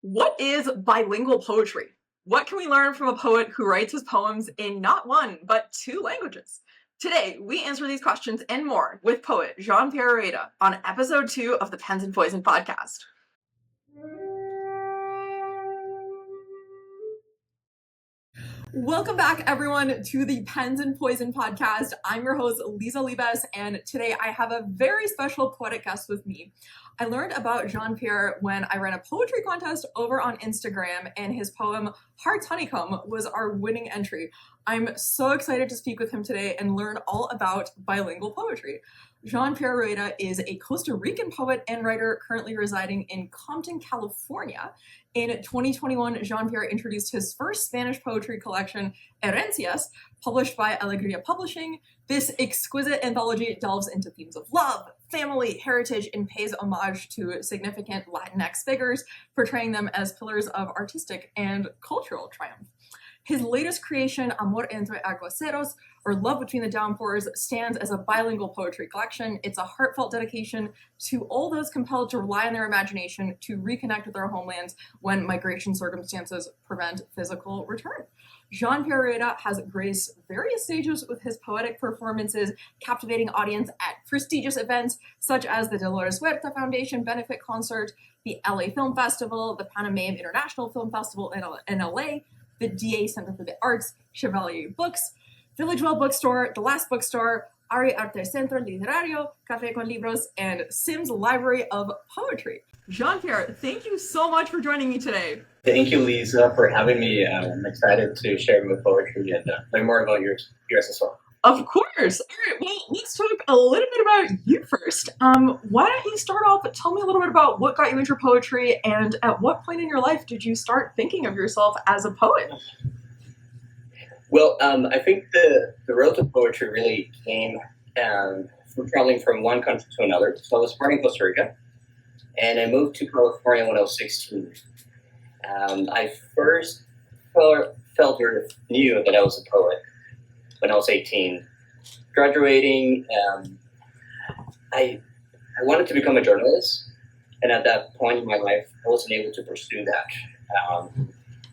What is bilingual poetry? What can we learn from a poet who writes his poems in not one, but two languages? Today, we answer these questions and more with poet Jean Pierre Rueda on episode 2 of the Pens and Poison podcast. Welcome back, everyone, to the Pens and Poison podcast. I'm your host, Liza Libes, and today I have a very special poetic guest with me. I learned about Jean Pierre when I ran a poetry contest over on Instagram, and his poem, Heart's Honeycomb, was our winning entry. I'm so excited to speak with him today and learn all about bilingual poetry. Jean Pierre Rueda is a Costa Rican poet and writer currently residing in Compton, California. In 2021, Jean Pierre introduced his first Spanish poetry collection, Herencias, published by Alegría Publishing. This exquisite anthology delves into themes of love, family, heritage, and pays homage to significant Latinx figures, portraying them as pillars of artistic and cultural triumph. His latest creation, Amor Entre Aguaceros, or Love Between the Downpours, stands as a bilingual poetry collection. It's a heartfelt dedication to all those compelled to rely on their imagination to reconnect with their homelands when migration circumstances prevent physical return. Jean Pierre Rueda has graced various stages with his poetic performances, captivating audience at prestigious events such as the Dolores Huerta Foundation benefit concert, the LA Film Festival, the Panamanian International Film Festival in LA, the DA Center for the Arts, Chevalier Books, Village Well Bookstore, The Last Bookstore, Ari Arte Centro Literario, Café con Libros, and Sims Library of Poetry. Jean Pierre, thank you so much for joining me today. Thank you, Lisa, for having me. I'm excited to share my poetry and learn more about yours as well. Of course. All right, well, let's talk a little bit about you first. Why don't you start off and tell me a little bit about what got you into poetry, and at what point in your life did you start thinking of yourself as a poet? Well, I think the road to poetry really came from traveling from one country to another. So I was born in Costa Rica, and I moved to California when I was 16. I first felt or knew that I was a poet when I was 18. Graduating, I wanted to become a journalist, and at that point in my life, I wasn't able to pursue that.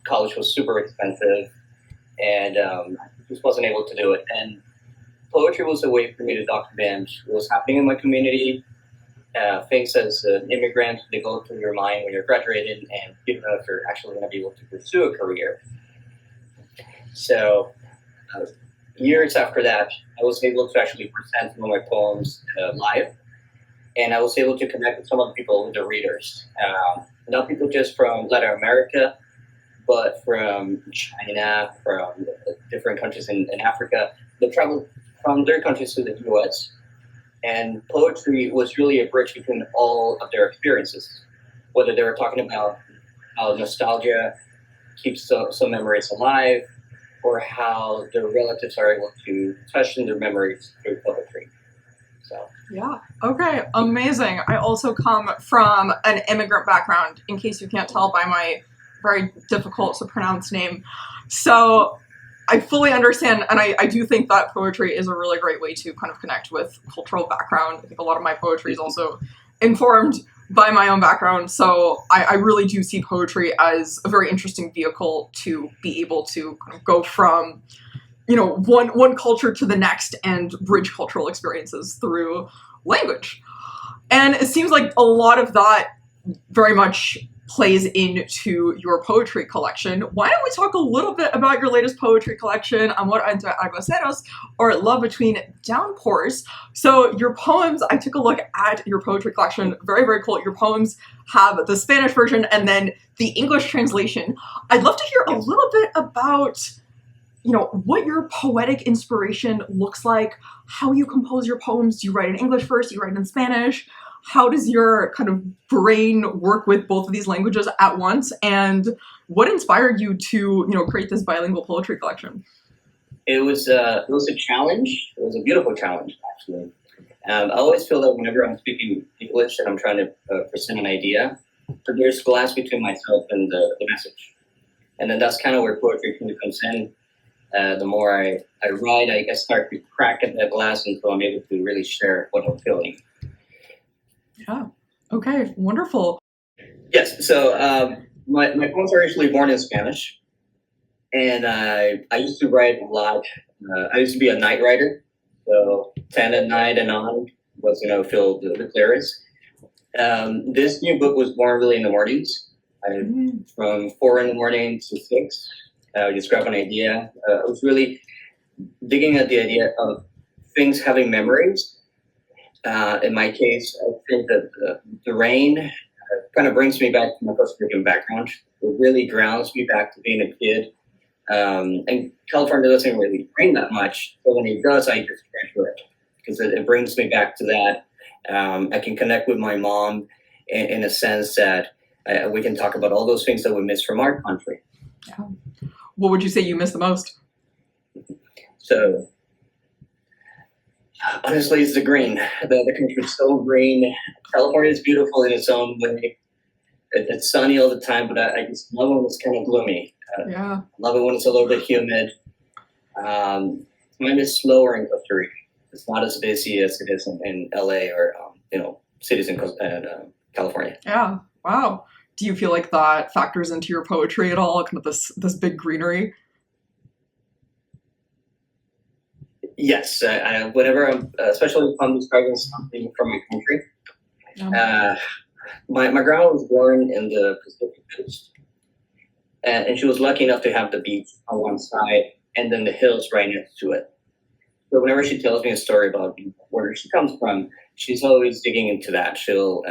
College was super expensive, and I just wasn't able to do it. And poetry was a way for me to document what was happening in my community, things as an immigrant, they go through your mind when you're graduated, and you don't know if you're actually going to be able to pursue a career. So, years after that, I was able to actually present some of my poems live, and I was able to connect with some of the people, with the readers. Not people just from Latin America, but from China, from different countries in Africa. They traveled from their countries to the U.S., and poetry was really a bridge between all of their experiences, whether they were talking about how nostalgia keeps some memories alive, or how their relatives are able to touch in their memories through poetry. So yeah, okay, amazing. I also come from an immigrant background, in case you can't tell by my very difficult to pronounce name. So I fully understand, and I do think that poetry is a really great way to kind of connect with cultural background. I think a lot of my poetry is also informed by my own background, so I really do see poetry as a very interesting vehicle to be able to kind of go from, one culture to the next and bridge cultural experiences through language. And it seems like a lot of that very much plays into your poetry collection. Why don't we talk a little bit about your latest poetry collection, Amor Entre Aguaceros, or Love Between Downpours. So your poems, I took a look at your poetry collection, very, very cool. Your poems have the Spanish version and then the English translation. I'd love to hear a little bit about, what your poetic inspiration looks like, how you compose your poems. Do you write in English first? Do you write in Spanish? How does your kind of brain work with both of these languages at once? And what inspired you to, create this bilingual poetry collection? it was a challenge. It was a beautiful challenge, actually. I always feel that whenever I'm speaking English and I'm trying to present an idea, there's glass between myself and the message. And then that's kind of where poetry comes in. The more I write, I start to crack at that glass until I'm able to really share what I'm feeling. Yeah. Okay. Wonderful. Yes. So my poems are actually born in Spanish, and I used to write a lot. I used to be a night writer, so 10 at night and on was feel the clearest. This new book was born really in the mornings, from 4 in the morning to 6. I would just grab an idea. I was really digging at the idea of things having memories. In my case, I think that the rain kind of brings me back to my Costa Rican background. It really grounds me back to being a kid. And California doesn't really rain that much, but when it does, I just treasure it because it brings me back to that. I can connect with my mom in a sense that we can talk about all those things that we miss from our country. Yeah. What would you say you miss the most? So, honestly, it's the green. The country is so green. California is beautiful in its own way. It's sunny all the time, but I just love when it's kind of gloomy. Yeah. Love it when it's a little bit humid. Time is slower in Costa Rica. It's not as busy as it is in LA or cities in California. Yeah. Wow. Do you feel like that factors into your poetry at all? Kind of this big greenery. Yes. Whenever especially if I'm describing something from my country. Yeah. My grandma was born in the Pacific Coast, and she was lucky enough to have the beach on one side and then the hills right next to it. So whenever she tells me a story about where she comes from, she's always digging into that. She'll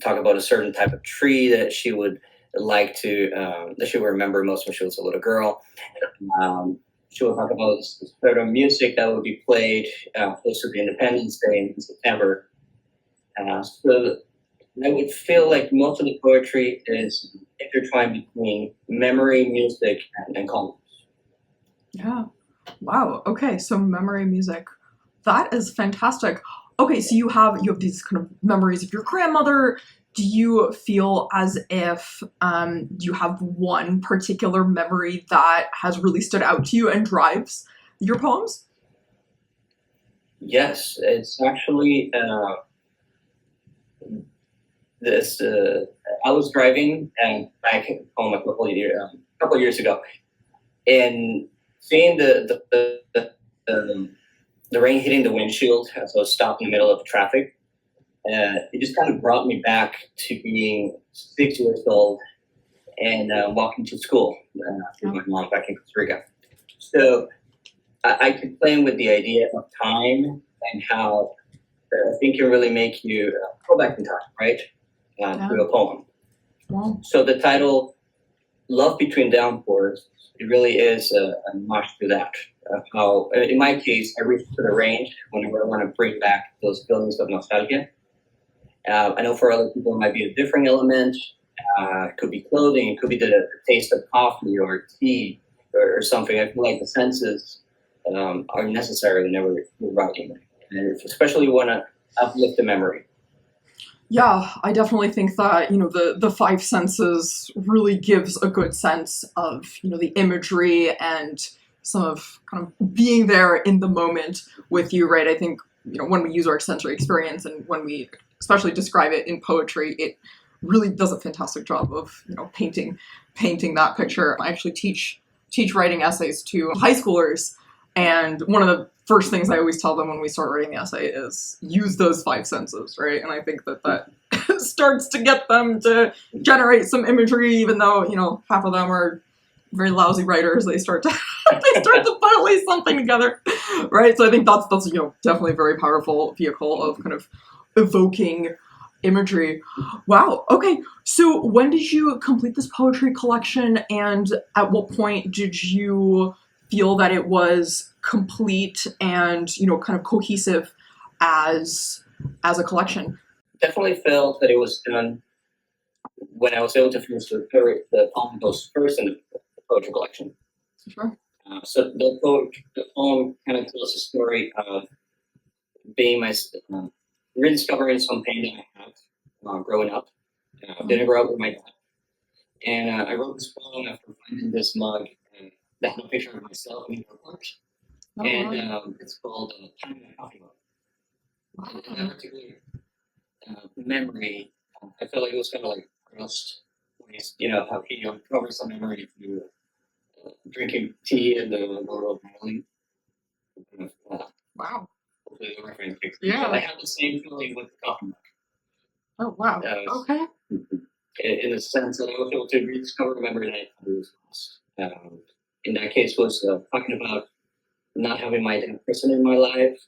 talk about a certain type of tree that she would like to, that she would remember most when she was a little girl. She will talk about the sort of music that would be played close to the Independence Day in September. So I would feel like most of the poetry is intertwined between memory, music, and colors. Yeah. Wow. Okay. So memory music. That is fantastic. Okay. So you have these kind of memories of your grandmother. Do you feel as if you have one particular memory that has really stood out to you and drives your poems? Yes, it's actually this. I was driving back home a couple of years ago, and seeing the rain hitting the windshield as I was stopped in the middle of traffic, it just kind of brought me back to being 6 years old and walking to school with my mom back in Costa Rica. So I keep playing with the idea of time and how I think can really make you go back in time, right? Through a poem. Wow. So the title, Love Between Downpours, it really is a nod to that. How, in my case, I reach to the range whenever I want to bring back those feelings of nostalgia. I know for other people it might be a different element. It could be clothing, it could be the taste of coffee or tea or something. I feel like the senses are necessary whenever you're writing, and especially when to uplift the memory. Yeah, I definitely think that, the five senses really gives a good sense of, the imagery and some of kind of being there in the moment with you, right? I think, when we use our sensory experience and when we especially describe it in poetry, it really does a fantastic job of, painting that picture. I actually teach writing essays to high schoolers, and one of the first things I always tell them when we start writing the essay is use those five senses, right? And I think that starts to get them to generate some imagery, even though, half of them are very lousy writers. They start to put at least something together, right? So I think that's definitely a very powerful vehicle of kind of evoking imagery. Wow. Okay. So when did you complete this poetry collection, and at what point did you feel that it was complete and kind of cohesive as a collection? Definitely felt that it was done when I was able to finish the poem goes first in the poetry collection. Sure. So the poem kind of tells a story of being rediscovering some pain that I had growing up. Didn't grow up with my dad. And I wrote this poem after finding this mug that had a picture of myself in the book. Oh, And wow. it's called Time in a Coffee Mug. Wow. And that particular memory, I felt like it was kind of like crossed how he uncovers some memory through drinking tea in the Royal Valley. Wow. Hopefully the reference picks it. Yeah. I have the same feeling with the coffee mug. Oh, wow. Okay. In the sense that I was able to rediscover a memory that I was lost. In that case, was talking about not having my dad present in my life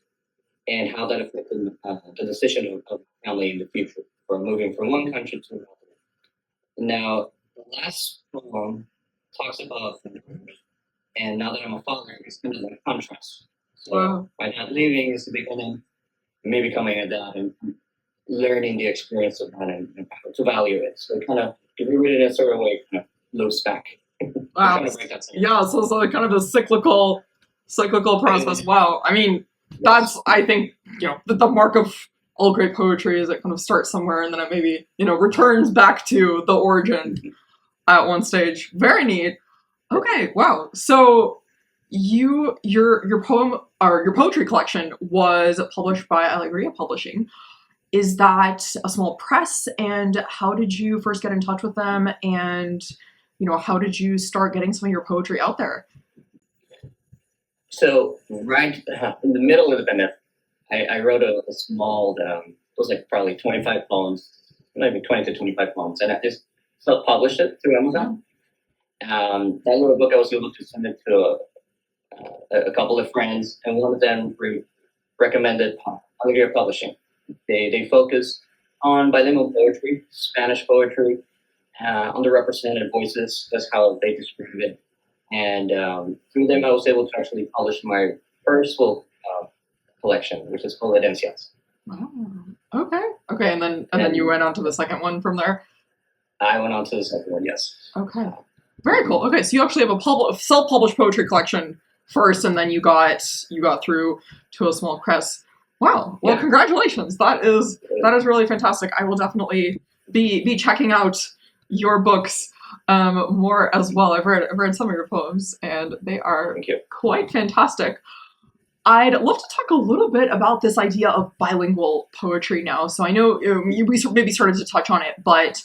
and how that affected the decision of family in the future, for moving from one country to another. Now, the last poem talks about family, and now that I'm a father, it's kind of like a contrast. So my dad leaving is the beginning, me becoming a dad, and learning the experience of that and how to value it. So kind of, if you read it in a certain way, kind of loops back. Wow. Yeah, so kind of a cyclical process. Wow. I mean, that's, I think, the mark of all great poetry is it kind of starts somewhere and then it maybe, returns back to the origin at one stage. Very neat. Okay, wow. So your poem or your poetry collection was published by Alegría Publishing. Is that a small press? And how did you first get in touch with them? And, how did you start getting some of your poetry out there? So right in the middle of the pandemic, I wrote a small, it was like probably 25 poems, maybe 20 to 25 poems. And I just self-published it through Amazon. That little book, I was able to send it to a couple of friends, and one of them recommended Alegría Publishing. They focus on bilingual poetry, Spanish poetry, underrepresented voices. That's how they describe it. And through them, I was able to actually publish my first full collection, which is called Herencias. Wow. Okay. And then you went on to the second one from there. I went on to the second one. Yes. Okay. Very cool. Okay, so you actually have a self-published poetry collection first, and then you got through to a small press. Wow. Well, Congratulations. That is really fantastic. I will definitely be checking out your books more as well. I've read some of your poems, and they are quite fantastic. I'd love to talk a little bit about this idea of bilingual poetry now. So I know we maybe started to touch on it, but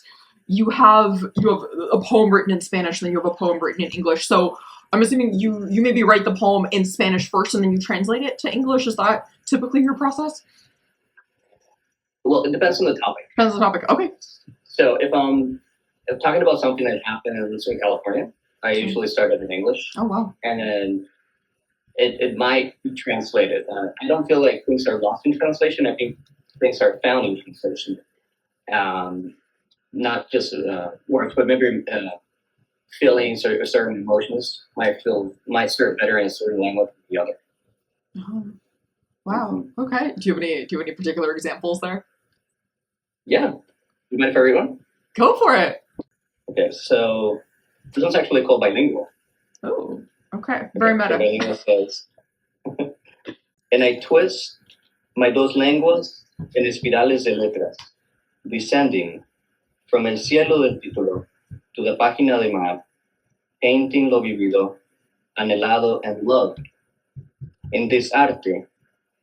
you have a poem written in Spanish, and then you have a poem written in English. So I'm assuming you maybe write the poem in Spanish first, and then you translate it to English. Is that typically your process? Well, it depends on the topic. Depends on the topic. Okay. So if I'm talking about something that happened in Southern California, I usually start it in English. Oh, wow. And then it might be translated. I don't feel like things are lost in translation. I think things are found in translation. Not just words, but maybe feelings or certain emotions might serve better in a certain language than the other. Oh. Wow. Okay. Do you have any particular examples there? Yeah. You mind if I read one? Go for it. Okay, so this one's actually called Bilingual. Oh, okay. Very meta. Bilingual says, and I twist my dos lenguas en espirales de letras, descending from el cielo del título to the página de mar, painting lo vivido, anhelado and loved. In this arte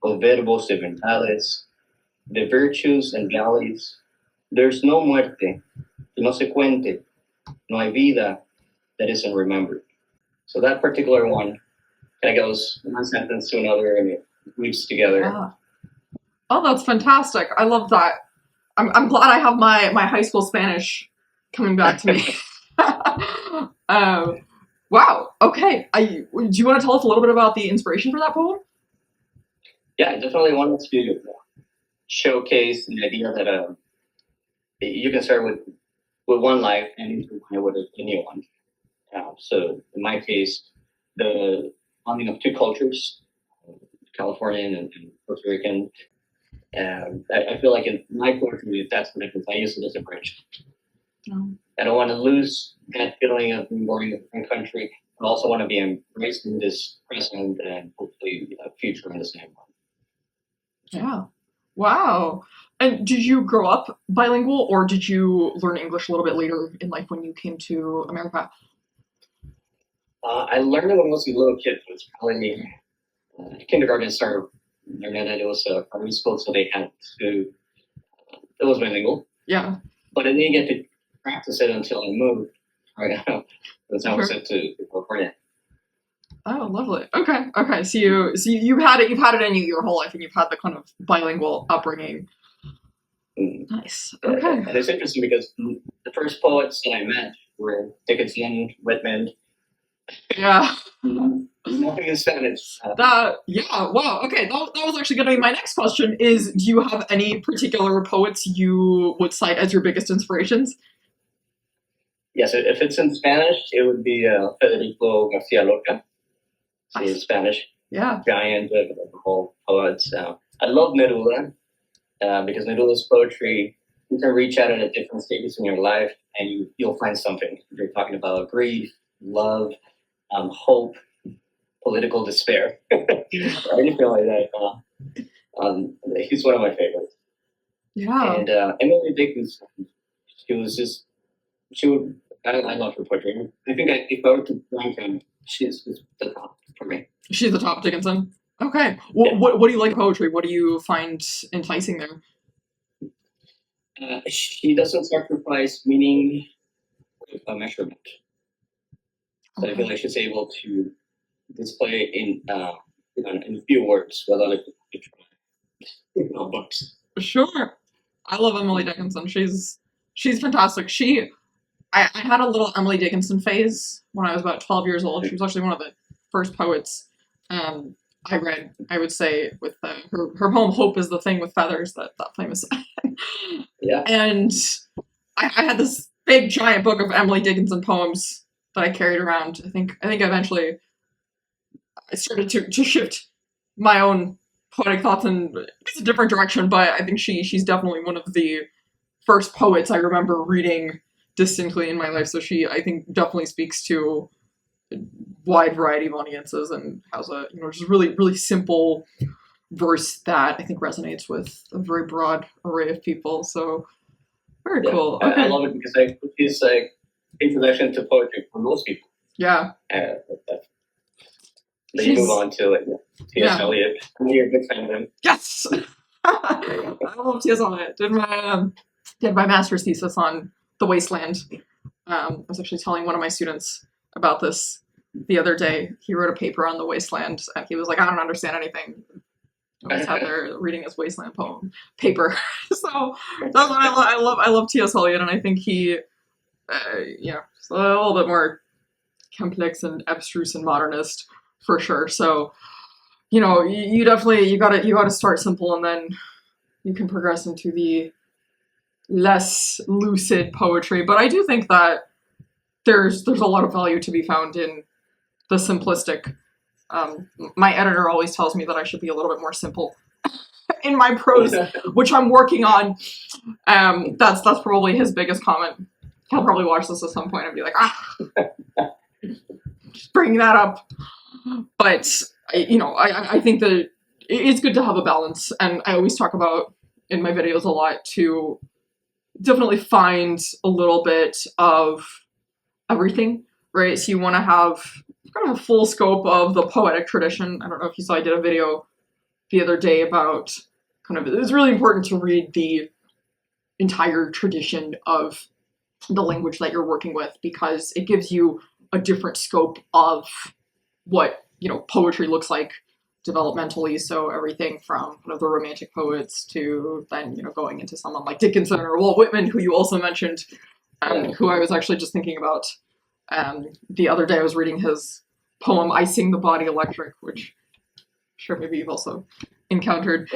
of verbos de verdades, de virtues and valleys, there's no muerte que no se cuente, no hay vida that isn't remembered. So that particular one kind of goes one sentence to another and it weaves together. Yeah. Oh, that's fantastic. I love that. I'm glad I have my high school Spanish coming back to me. Wow. Okay. Do you want to tell us a little bit about the inspiration for that poem? Yeah, I definitely wanted to showcase the idea that you can start with one life and intertwine with a new one. So in my case, the bonding of two cultures, Californian and Costa Rican. I feel like in my poetry, that's what it is. I use it as a bridge. Oh. I don't want to lose that feeling of being born in a different country. I also want to be embraced in this present and hopefully future in the same one. Yeah. Wow. And did you grow up bilingual, or did you learn English a little bit later in life when you came to America? I learned it when I was a little kid. It was probably kindergarten started learning it. It was a primary school, so they had to. It was bilingual. Yeah. But I didn't get to practice it until I moved. Right now, that's how I was sent to California. Oh, lovely. Okay. So you've had it in you your whole life, and you've had the kind of bilingual upbringing. Nice. Okay. And it's interesting because the first poets that I met were Dickinson, Whitman. Yeah. Nothing in Spanish. Yeah. Wow. Okay. That was actually going to be my next question. Is do you have any particular poets you would cite as your biggest inspirations? Yes. If it's in Spanish, it would be Federico Garcia Lorca. He's Spanish. Yeah. Giant of all poets. I love Neruda because Neruda's poetry, you can reach out at different stages in your life and you'll find something. You're talking about grief, love, hope, political despair, or anything like that. He's one of my favorites. Yeah. And Emily Dickinson, I love her poetry. I think if I were to rank him, she's the top for me. She's the top, Dickinson. Okay. What do you like poetry? What do you find enticing there? She doesn't sacrifice meaning with a measurement. So I feel like she's able to display in few words what other people books. Sure. I love Emily Dickinson. She's fantastic. I had a little Emily Dickinson phase when I was about 12 years old. She was actually one of the first poets I read, I would say, with her poem "Hope is the Thing with Feathers," that famous. Yeah. And I had this big giant book of Emily Dickinson poems that I carried around. I think eventually I started to shift my own poetic thoughts in a different direction, but I think she's definitely one of the first poets I remember reading distinctly in my life. So I think definitely speaks to a wide variety of audiences and has a just really, really simple verse that I think resonates with a very broad array of people. So very cool. Okay. I love it because it's like introduction to poetry for most people. Yeah. Then you move on to T.S. Eliot. You're a big fan of him. Yes. I love T.S. Eliot. Did my master's thesis on The Wasteland. I was actually telling one of my students about this the other day. He wrote a paper on The Wasteland, and he was like, "I don't understand anything." I was out there reading his Wasteland poem paper. So that's what I love. I love T.S. Eliot, and I think he, a little bit more complex and abstruse and modernist for sure. So, you definitely you gotta start simple, and then you can progress into the less lucid poetry. But I do think that there's a lot of value to be found in the simplistic. My editor always tells me that I should be a little bit more simple in my prose, which I'm working on. That's probably his biggest comment. He'll probably watch this at some point and be like, just bring that up. But I think that it's good to have a balance, and I always talk about in my videos a lot to definitely find a little bit of everything, right? So you want to have kind of a full scope of the poetic tradition. I don't know if you saw, I did a video the other day about it's really important to read the entire tradition of the language that you're working with, because it gives you a different scope of what, poetry looks like developmentally. So everything from the romantic poets to then, going into someone like Dickinson or Walt Whitman, who you also mentioned, who I was actually just thinking about the other day. I was reading his poem "I Sing the Body Electric," which I'm sure maybe you've also encountered.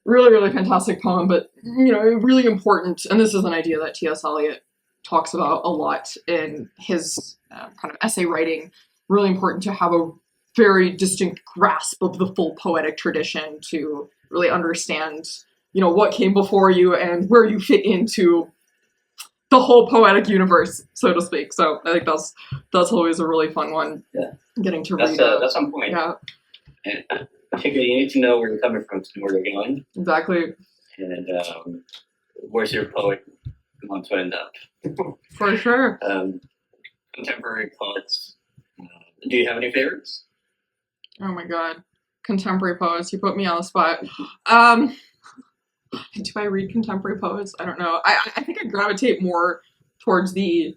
Really, really fantastic poem, but really important. And this is an idea that T.S. Eliot talks about a lot in his kind of essay writing. Really important to have a very distinct grasp of the full poetic tradition to really understand, what came before you and where you fit into the whole poetic universe, so to speak. So I think that's always a really fun one. Yeah. Getting to read. That's on point. Yeah. And I think you need to know where you're coming from to know where you're going. Exactly. And where's your poet want to end up? For sure. Contemporary poets. Do you have any favorites? Oh my god. Contemporary poets. You put me on the spot. Do I read contemporary poets? I don't know. I think I gravitate more towards the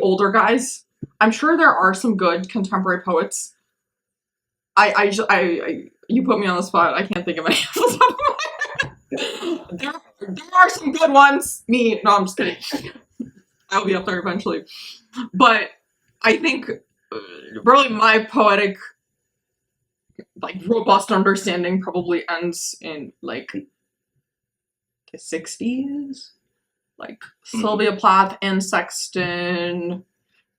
older guys. I'm sure there are some good contemporary poets. You put me on the spot. I can't think of any off the top of my head. There are some good ones. No, I'm just kidding. I'll be up there eventually. But I think really my poetic, like, robust understanding probably ends in, like, the 60s. Like, Sylvia Plath and Sexton.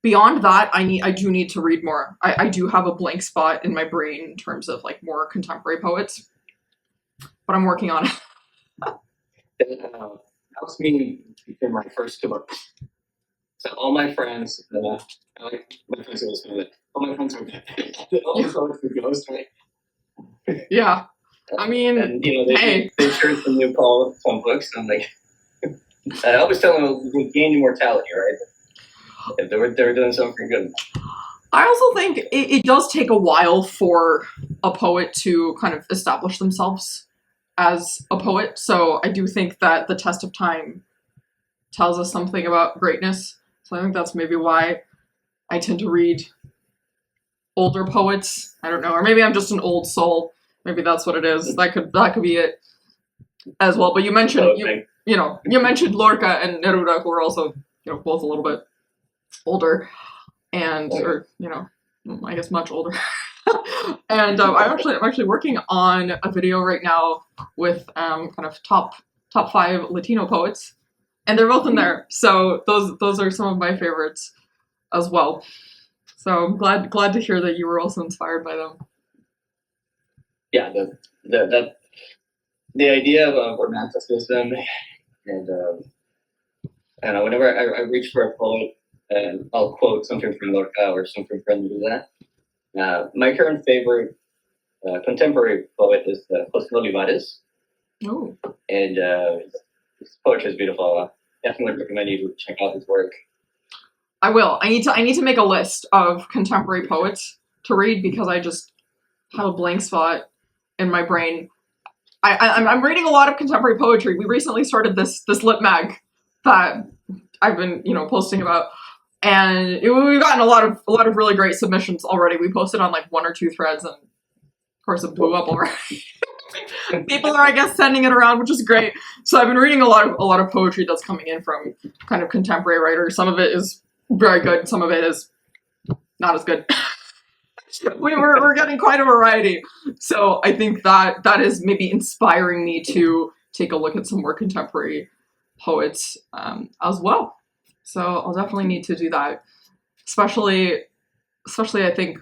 Beyond that, I do need to read more. I do have a blank spot in my brain in terms of, like, more contemporary poets. But I'm working on it. That helps me in my first 2 books. So all my friends, I like my friends who listen to it. All my friends are all the poets who ghost, right? Yeah. I mean, and they share some new poem books. And I'm like, I always tell them we gain immortality, right? If they were doing something good. I also think it does take a while for a poet to kind of establish themselves as a poet. So I do think that the test of time tells us something about greatness. So I think that's maybe why I tend to read older poets. I don't know, or maybe I'm just an old soul. Maybe that's what it is. That could be it as well. But you mentioned you mentioned Lorca and Neruda, who are also both a little bit older, and or I guess much older. And I'm actually working on a video right now with kind of top 5 Latino poets, and they're both in there. So those are some of my favorites as well. So I'm glad to hear that you were also inspired by them. Yeah, the idea of romanticism, and whenever I reach for a poet, and I'll quote something from Lorca or something from Neruda. My current favorite contemporary poet is Costa Rican. Oh. And his poetry is beautiful. Definitely recommend you to check out his work. I will. I need to make a list of contemporary poets to read because I just have a blank spot in my brain. I'm reading a lot of contemporary poetry. We recently started this lit mag that I've been posting about, and we've gotten a lot of really great submissions already. We posted on like 1 or 2 threads, and of course it blew up already. People are, I guess, sending it around, which is great. So I've been reading a lot of poetry that's coming in from kind of contemporary writers. Some of it is very good. Some of it is not as good. We're getting quite a variety. So I think that is maybe inspiring me to take a look at some more contemporary poets as well. So I'll definitely need to do that. Especially I think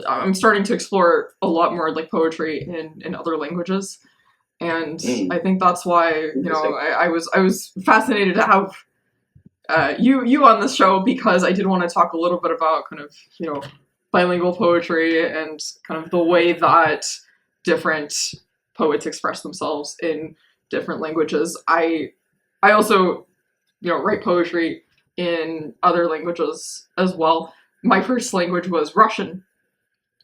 I'm starting to explore a lot more like poetry in other languages. And I think that's why, I was fascinated to have you on this show, because I did want to talk a little bit about kind of, bilingual poetry and kind of the way that different poets express themselves in different languages. I also, write poetry in other languages as well. My first language was Russian,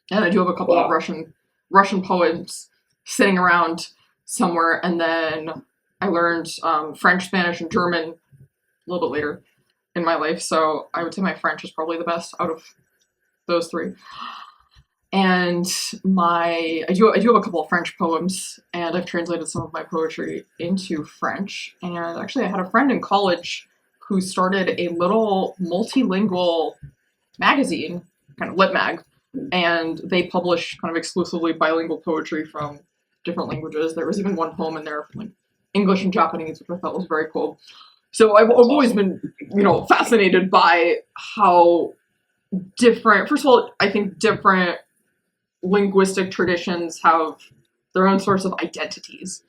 and I do have a couple of Russian poets sitting around somewhere. And then I learned French, Spanish, and German a little bit later in my life. So I would say my French is probably the best out of those 3. And I do have a couple of French poems, and I've translated some of my poetry into French. And actually I had a friend in college who started a little multilingual magazine, kind of lit mag, and they publish kind of exclusively bilingual poetry from different languages. There was even one poem in there from like English and Japanese, which I thought was very cool. So I've always been, fascinated by how different, first of all, I think different linguistic traditions have their own sorts of identities,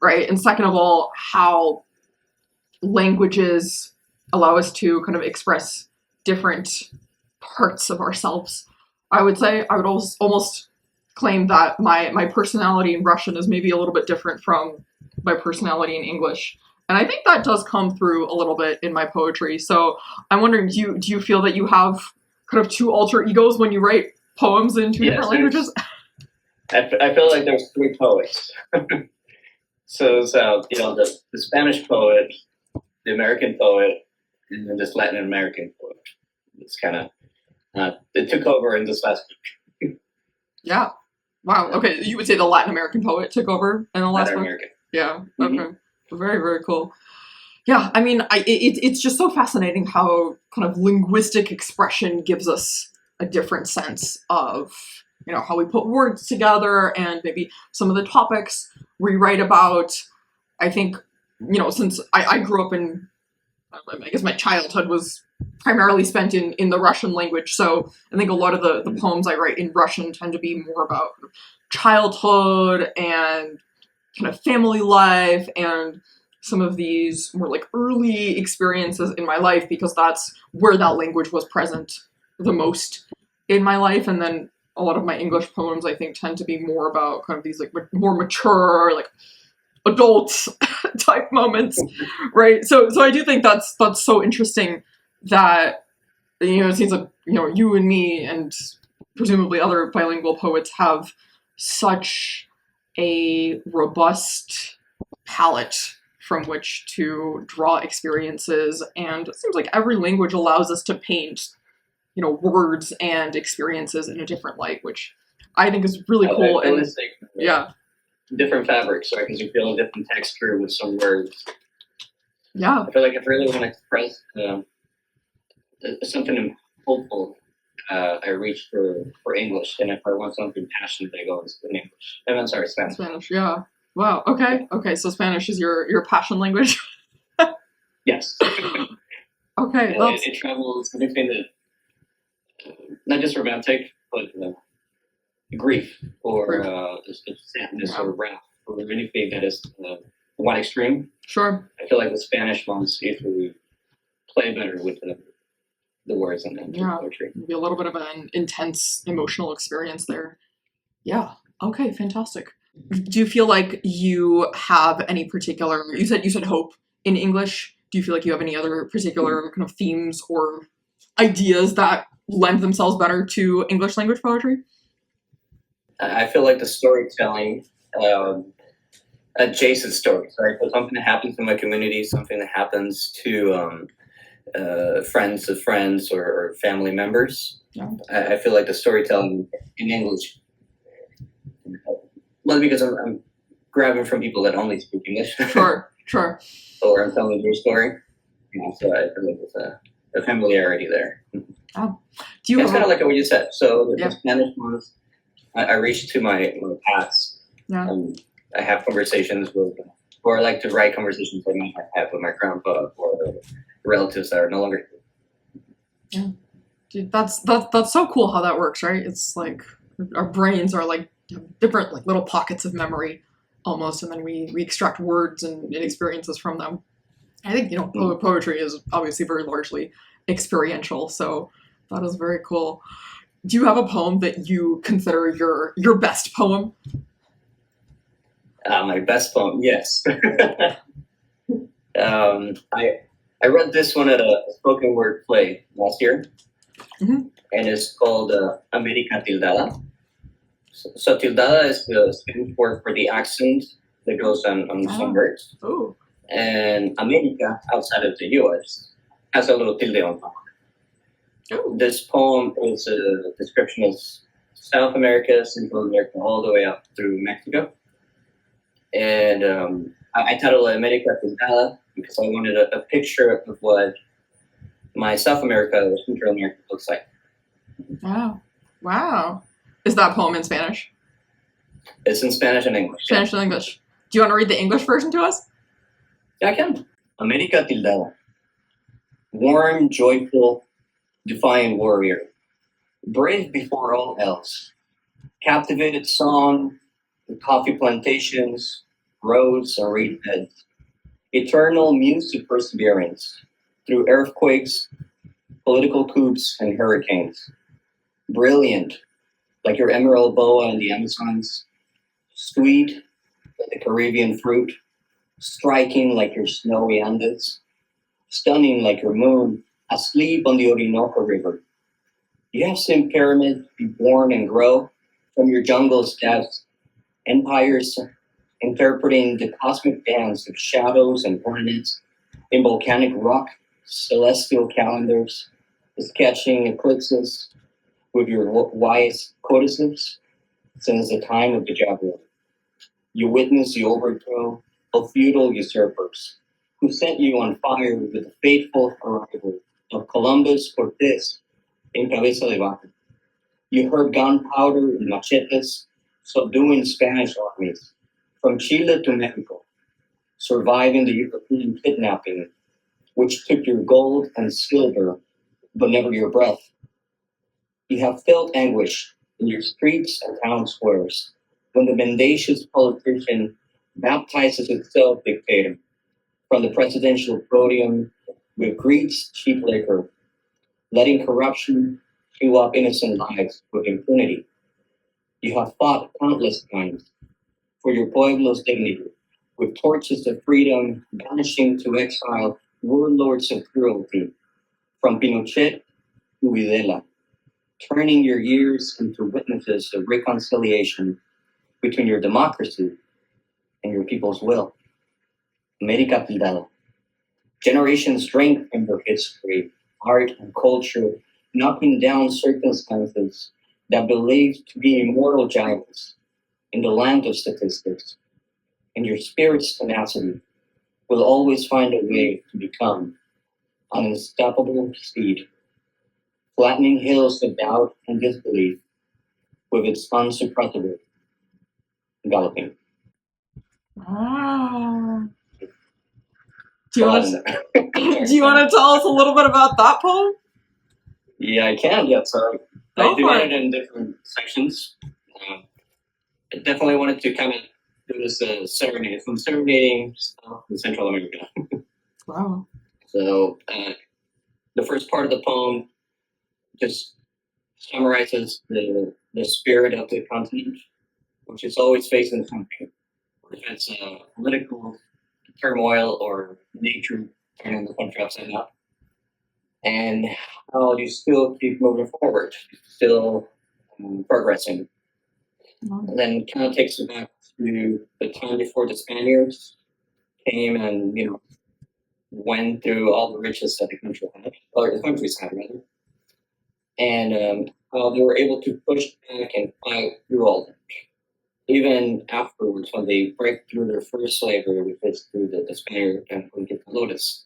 right? And second of all, how languages allow us to kind of express different parts of ourselves. I would say I would almost claim that my personality in Russian is maybe a little bit different from my personality in English. And I think that does come through a little bit in my poetry. So I'm wondering, do you feel that you have kind of 2 alter egos when you write poems in 2 different languages? I feel like there's 3 poets. So the Spanish poet, the American poet, and then this Latin American poet. It's kind of it took over in this last week. Yeah. Wow. Okay. You would say the Latin American poet took over in the last Latin book? American. Yeah. Okay. Very, very cool. Yeah. I mean, it's just so fascinating how kind of linguistic expression gives us a different sense of, you know, how we put words together and maybe some of the topics we write about. I think, you know, since I grew up in, I guess my childhood was primarily spent in the Russian language, so I think a lot of the poems I write in Russian tend to be more about childhood and kind of family life and some of these more like early experiences in my life, because that's where that language was present the most in my life. And then a lot of my English poems, I think, tend to be more about kind of these like more mature, like adult type moments, right? So I do think that's so interesting that, you know, it seems like, you know, you and me and presumably other bilingual poets have such a robust palette from which to draw experiences, and it seems like every language allows us to paint, you know, words and experiences in a different light, which I think is really cool. And yeah, different fabrics, right? Because you feel a different texture with some words. Yeah, I feel like if I really want to express something hopeful, I reach for English, and if I want something passionate, I go in English. I'm sorry, Spanish. Spanish, yeah. Wow. Okay. Okay. So Spanish is your passion language. Yes. Okay. It travels between the not just romantic, but grief or sadness or wrath or anything that is one extreme. Sure. I feel like the Spanish ones usually play better with the words and the poetry. Maybe a little bit of an intense emotional experience there. Yeah. Okay. Fantastic. Do you feel like you have any particular? You said hope in English. Do you feel like you have any other particular kind of themes or ideas that lend themselves better to English language poetry? I feel like the storytelling, adjacent stories, right? So something that happens in my community, something that happens to friends of friends or family members. Yeah. I feel like the storytelling in English, well, because I'm grabbing from people that only speak English. Sure. Or I'm telling their story. So I feel like there's a familiarity there. Oh. Do you? It's kind of like what you said. So the Yeah. Spanish ones, I reach to my past. Yeah. I have conversations with, or I like to write conversations I might have with my grandpa or relatives that are no longer. Yeah. Dude, that's so cool how that works, right? It's like our brains are like different like little pockets of memory almost, and then we extract words and experiences from them. I think, you know, poetry is obviously very largely experiential, so that is very cool. Do you have a poem that you consider your best poem? My best poem, yes. I read this one at a spoken word play last year, and it's called América Tildada. So tildada is the Spanish word for the accent that goes on some words. Oh. And America, outside of the U.S., has a little tilde on top. Oh. This poem is a description of South America, Central America, all the way up through Mexico. And I titled it América Tildada because I wanted a picture of what my South America or Central America looks like. Wow. Is that poem in Spanish? It's in Spanish and English. Spanish and English. Do you want to read the English version to us? Yeah, I can. América Tildada. Warm, joyful, defiant warrior. Brave before all else. Captivated song, the coffee plantations, roads and reed beds. Eternal muse of perseverance. Through earthquakes, political coups, and hurricanes. Brilliant, like your emerald boa in the Amazons. Sweet, like the Caribbean fruit. Striking like your snowy Andes. Stunning like your moon, asleep on the Orinoco River. You have seen pyramids be born and grow from your jungle's depths. Empires interpreting the cosmic dance of shadows and planets in volcanic rock celestial calendars, sketching eclipses with your wise codices since the time of the Jaguar. You witness the overthrow of feudal usurpers who set you on fire with the fateful arrival of Columbus Cortez in Cabeza de Vaca. You heard gunpowder and machetes subduing Spanish armies from Chile to Mexico, surviving the European kidnapping, which took your gold and silver, but never your breath. You have felt anguish in your streets and town squares when the mendacious politician baptizes itself dictator from the presidential podium with greed's cheap liquor, letting corruption chew up innocent lives with impunity. You have fought countless times for your pueblo's dignity, with torches of freedom banishing to exile warlords of cruelty, from Pinochet to Videla, turning your years into witnesses of reconciliation between your democracy and your people's will. America Fidel. Generations drink from your history, art, and culture, knocking down circumstances that believed to be immortal giants in the land of statistics. And your spirit's tenacity will always find a way to become an unstoppable steed, flattening hills of doubt and disbelief with its unsuppressible galloping. Wow. Do you want to tell us a little bit about that poem? Yeah, I can. Yeah, so I divided it in different sections. I definitely wanted to kind of do this serenade. I'm serenading South and Central America. Wow. So the first part of the poem just summarizes the spirit of the continent, which is always facing something. If it's political turmoil or nature turning the country upside down. And how you still keep moving forward, still progressing. And then it kind of takes you back to the time before the Spaniards came and, went through all the riches that the country had, or the countries had, rather. And how they were able to push back and fight through all that. Even afterwards, when they break through their first slavery, which is through the Spaniard and Lotus,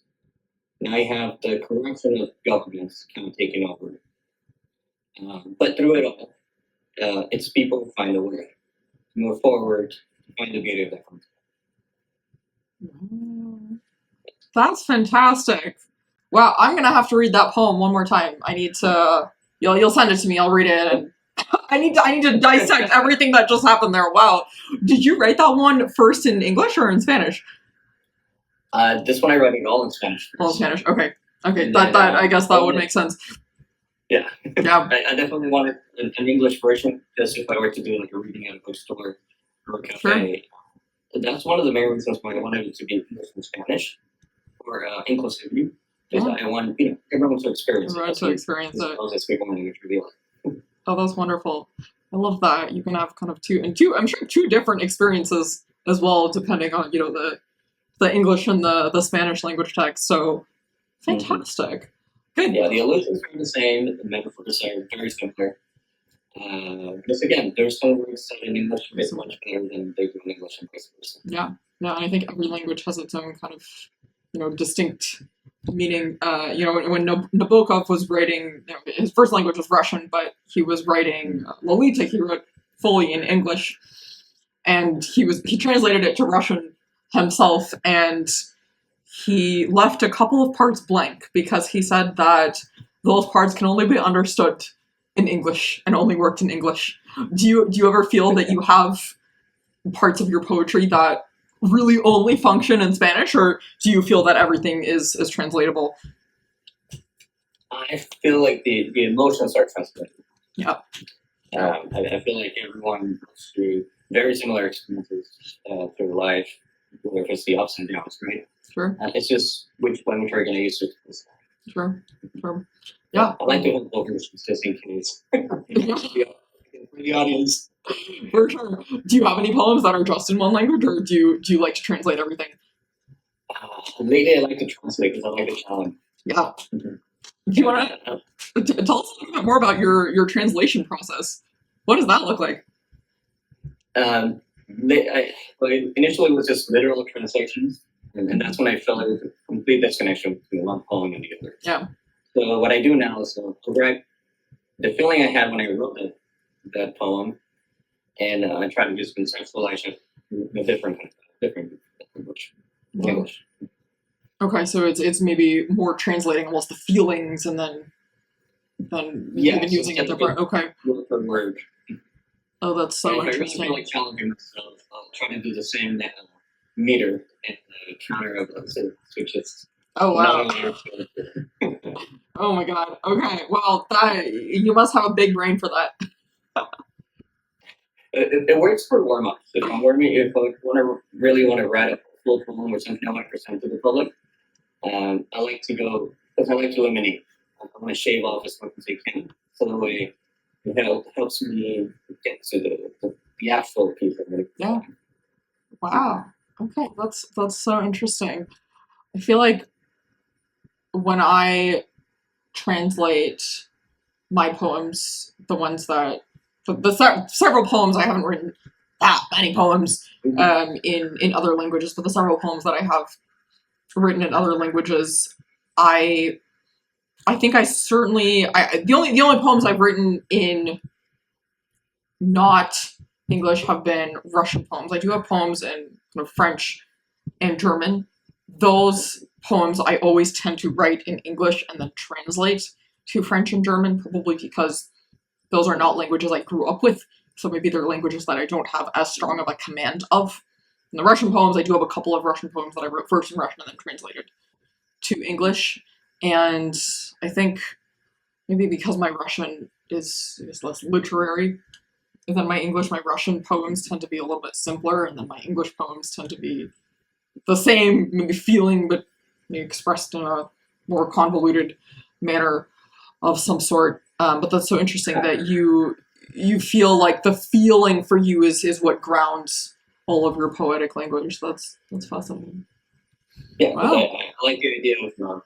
now you have the corruption of governments kind of taking over. But through it all, it's people who find a way to move forward, to find the beauty of that country. That's fantastic. Wow, I'm gonna have to read that poem one more time. I need to. You'll send it to me. I'll read it. And I need to dissect everything that just happened there. Wow. Did you write that one first in English or in Spanish? This one I read it all in Spanish. All in Spanish. Okay. That I guess that would make sense. Yeah. Yeah. I definitely wanted an English version, just if I were to do like a reading at a bookstore or a cafe. Sure. That's one of the main reasons why I wanted it to be English and Spanish for inclusivity. Because I want everyone to experience it. Everyone to experience it. As people want to reveal it. Oh, that's wonderful. I love that. You can have kind of two different experiences as well, depending on, the English and the Spanish language text. So fantastic. Good. Yeah, the allusions are the same, the metaphors are very similar. Because again, there's some words that in English are much better than they do in English and vice versa. Yeah. And I think every language has its own kind of, distinct meaning. When Nabokov was writing, his first language was Russian, but he was writing Lolita, he wrote fully in English, and he translated it to Russian himself, and he left a couple of parts blank because he said that those parts can only be understood in English and only worked in English. Do you ever feel that you have parts of your poetry that really only function in Spanish, or do you feel that everything is translatable? I feel like the emotions are translatable. Yeah. I feel like everyone goes through very similar experiences through life, whether it's the ups and downs, right? Sure. It's just which language are you going to use to this. Sure. Yeah. I like to hold both versions just in case. For the audience. For sure. Do you have any poems that are just in one language, or do you like to translate everything? Lately, I like to translate because I like the challenge. Yeah. Do you want to tell us a little bit more about your translation process? What does that look like? Initially, it was just literal translations, and that's when I felt there was a complete disconnection between one poem and the other. Yeah. So what I do now is I'll write the feeling I had when I wrote that poem, and I try to just conceptualize it in a different English. Okay, so it's maybe more translating almost the feelings and then even using a different. Okay. Word for word. Oh, that's so interesting. I'm really challenging myself. I'll try to do the same meter and counter of those. Which is oh wow. Oh my god. Okay. Well, you must have a big brain for that. It works for warm-ups. If I really want to write a full poem or something I want to present to the public, I like to go because I like to eliminate. I want to shave off as much as I can, so that way it helps me get to the actual piece of it. Yeah. Wow. Okay, that's so interesting. I feel like when I translate my poems, the ones that several poems, I haven't written that many poems in other languages, but the several poems that I have written in other languages, I think I certainly the only poems I've written in not English have been Russian poems. I do have poems in French and German. Those poems I always tend to write in English and then translate to French and German, probably because those are not languages I grew up with. So maybe they're languages that I don't have as strong of a command of. In the Russian poems, I do have a couple of Russian poems that I wrote first in Russian and then translated to English. And I think maybe because my Russian is less literary than my English, my Russian poems tend to be a little bit simpler, and then my English poems tend to be the same maybe feeling, but maybe expressed in a more convoluted manner of some sort. But that's so interesting that you feel like the feeling for you is what grounds all of your poetic language. That's fascinating. Yeah, wow. I like the idea of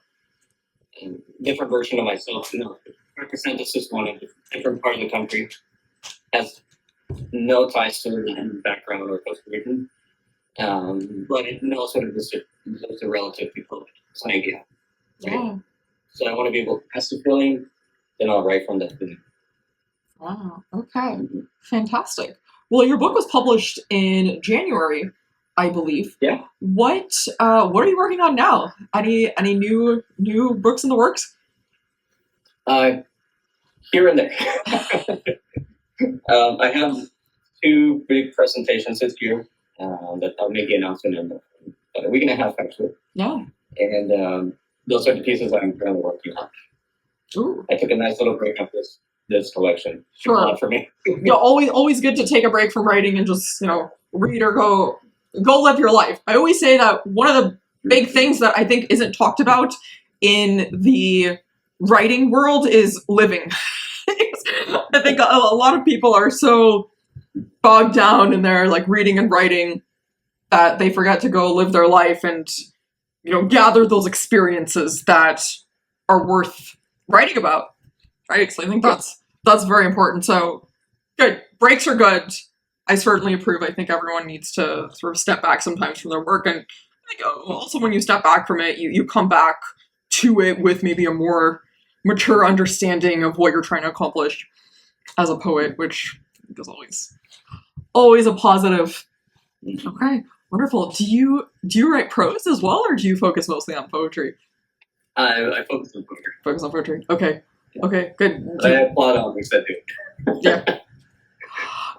a different version of myself. Represent this is one in a different part of the country, has no ties to the background or Costa Rican, but it knows what it is to relatively poet. It's an idea. Right? Yeah. So I want to be able to pass the feeling, then I'll write from that feeling. Wow. Okay. Fantastic. Well, your book was published in January, I believe. Yeah. What are you working on now? Any new books in the works? Here and there. I have 2 big presentations this year that I'll make the announcement in a week and a half, actually. Yeah. And those are the pieces I'm currently working on. Ooh. I took a nice little break after this collection. Sure. For me. Always good to take a break from writing and just read or go live your life. I always say that one of the big things that I think isn't talked about in the writing world is living. I think a lot of people are so bogged down in their reading and writing that they forget to go live their life and gather those experiences that are worth writing about. Right? So I think that's very important. So good. Breaks are good. I certainly approve. I think everyone needs to sort of step back sometimes from their work, and I think also when you step back from it, you come back to it with maybe a more mature understanding of what you're trying to accomplish as a poet, which is always a positive. Okay, wonderful. Do you write prose as well, or do you focus mostly on poetry? I focus on poetry. Focus on poetry. Okay. Okay, good. I applaud all these that do. Yeah.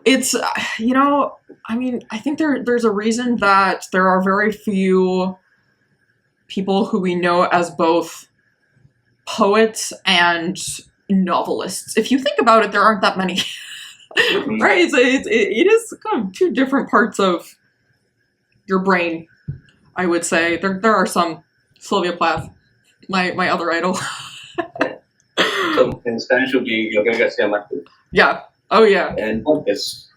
It's, I think there's a reason that there are very few people who we know as both poets and novelists. If you think about it, there aren't that many. Right? It is kind of 2 different parts of your brain, I would say. There are some. Sylvia Plath, my other idol. So in Spanish would be Yo García Márquez. Yeah. Oh yeah. And Borges.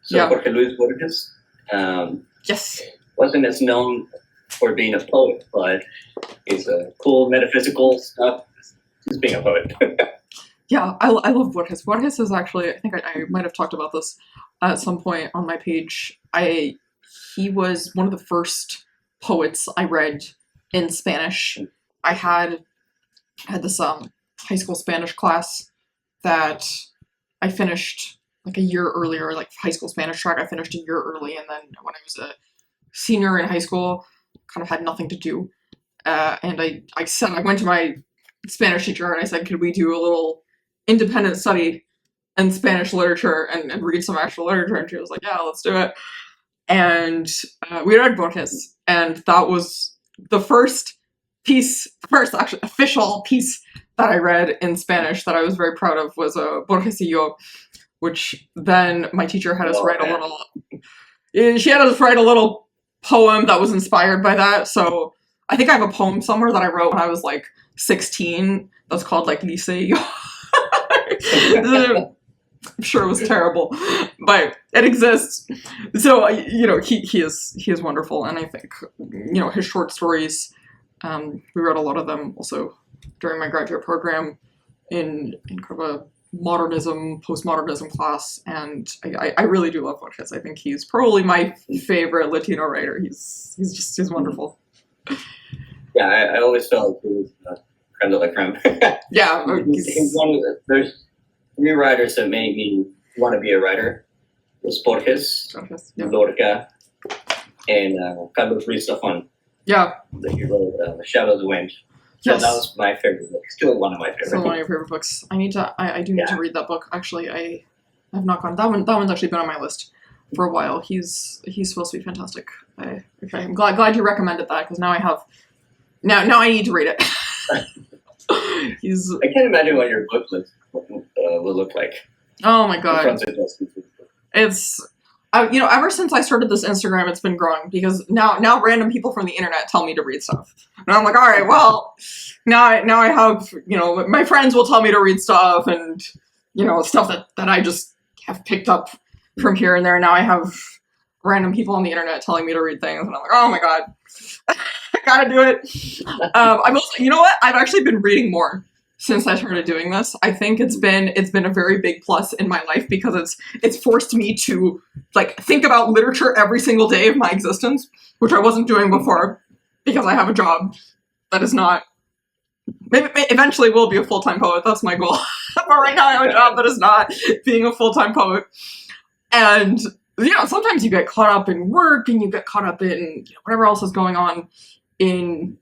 So yeah. Jorge Luis Borges. Yes. Wasn't as known for being a poet, but it's a cool metaphysical stuff. Just being a poet. Yeah, I love Borges. Borges is actually, I think I might have talked about this at some point on my page. He was one of the first poets I read in Spanish. I had this high school Spanish class that I finished like a year earlier, like high school Spanish track. I finished a year early, and then when I was a senior in high school, kind of had nothing to do. And I went to my Spanish teacher and I said, could we do a little independent study in Spanish literature and read some actual literature? And she was like, yeah, let's do it. And we read Borges, and that was the first actually official piece that I read in Spanish that I was very proud of was Borgesillo, which then my teacher had us write a little. She had us write a little poem that was inspired by that. So I think I have a poem somewhere that I wrote when I was like 16. That's called like Liza. I'm sure it was terrible, but it exists. So he is wonderful, and I think his short stories. We read a lot of them also during my graduate program in kind of a modernism, postmodernism class, and I really do love Borges. I think he's probably my favorite Latino writer. He's wonderful. Yeah, I always felt he was creme de la creme. Yeah, there's 3 writers that made me want to be a writer. It was Borges, yeah. Lorca, and Carlos Ruiz Zafón. Yeah. He wrote The Shadow of the Wind. Yes. So that was my favorite book. Still one of my favorites. Still one of your favorite books. I need to read that book. Actually, I have not gone. That one's actually been on my list for a while. He's supposed to be fantastic. I'm glad you recommended that, because now I have. Now I need to read it. I can't imagine what your book list will look like. Oh my god! It's ever since I started this Instagram, it's been growing, because now random people from the internet tell me to read stuff, and I'm like, all right, well, now I have my friends will tell me to read stuff, and stuff that I just have picked up from here and there. Now I have random people on the internet telling me to read things, and I'm like, oh my god. I gotta do it. I'm also, I've actually been reading more since I started doing this. I think it's been a very big plus in my life, because it's forced me to like think about literature every single day of my existence, which I wasn't doing before, because I have a job that is not. Maybe eventually will be a full-time poet. That's my goal. But right now I have a job that is not being a full-time poet, and sometimes you get caught up in work, and you get caught up in whatever else is going on in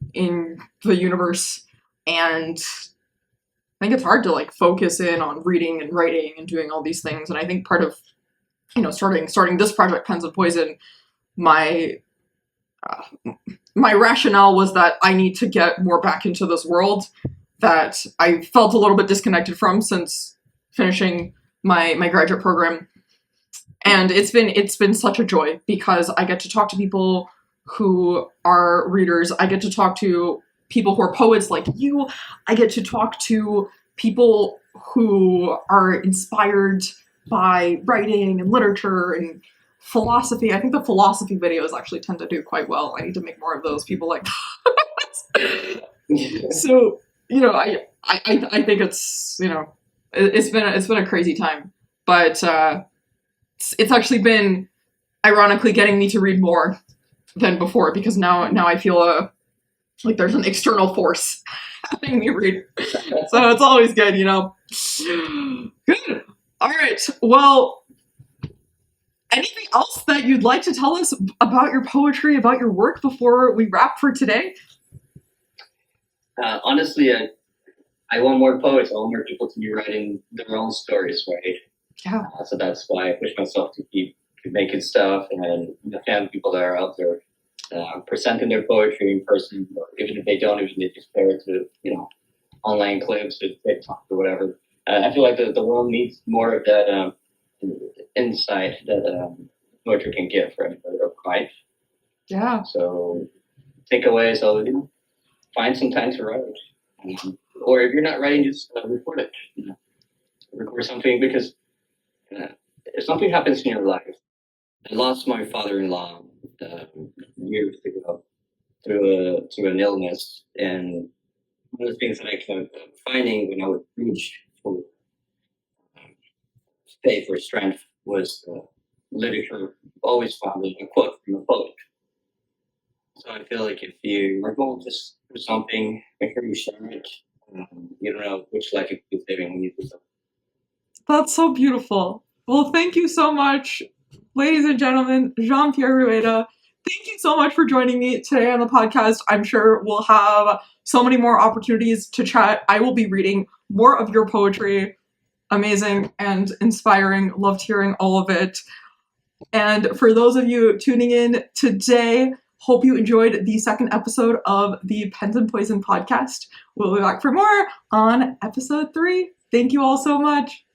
the universe, and I think it's hard to like focus in on reading and writing and doing all these things. And I think part of starting this project, Pens and Poison, my rationale was that I need to get more back into this world that I felt a little bit disconnected from since finishing my graduate program. And it's been such a joy, because I get to talk to people who are readers. I get to talk to people who are poets like you. I get to talk to people who are inspired by writing and literature and philosophy. I think the philosophy videos actually tend to do quite well. I need to make more of those. People like that. So, I think it's it's been a crazy time, but it's actually been ironically getting me to read more than before, because now I feel like there's an external force having me read. So it's always good, Good. All right. Well, anything else that you'd like to tell us about your poetry, about your work before we wrap for today? Honestly, I want more poets. I want more people to be writing their own stories, right? Yeah. So that's why I push myself to keep making stuff, and the fan people that are out there presenting their poetry in person, or even if they don't, even if they just pair it to online clips or TikTok or whatever. I feel like the world needs more of that insight that poetry can give, right, or provide. Yeah. So takeaways, so find some time to write, or if you're not writing, just record it. Record something, because if something happens in your life. I lost my father-in-law years ago, through an illness. And one of the things that I kept finding when I would reach for faith or strength was literature. Always found a quote from a poet. So I feel like if you are going to do something, make sure you share it. You don't know which life you could be living when you do something. That's so beautiful. Well, thank you so much, ladies and gentlemen. Jean Pierre Rueda, thank you so much for joining me today on the podcast. I'm sure we'll have so many more opportunities to chat. I will be reading more of your poetry. Amazing and inspiring. Loved hearing all of it. And for those of you tuning in today, hope you enjoyed the second episode of the Pens and Poison podcast. We'll be back for more on episode 3. Thank you all so much.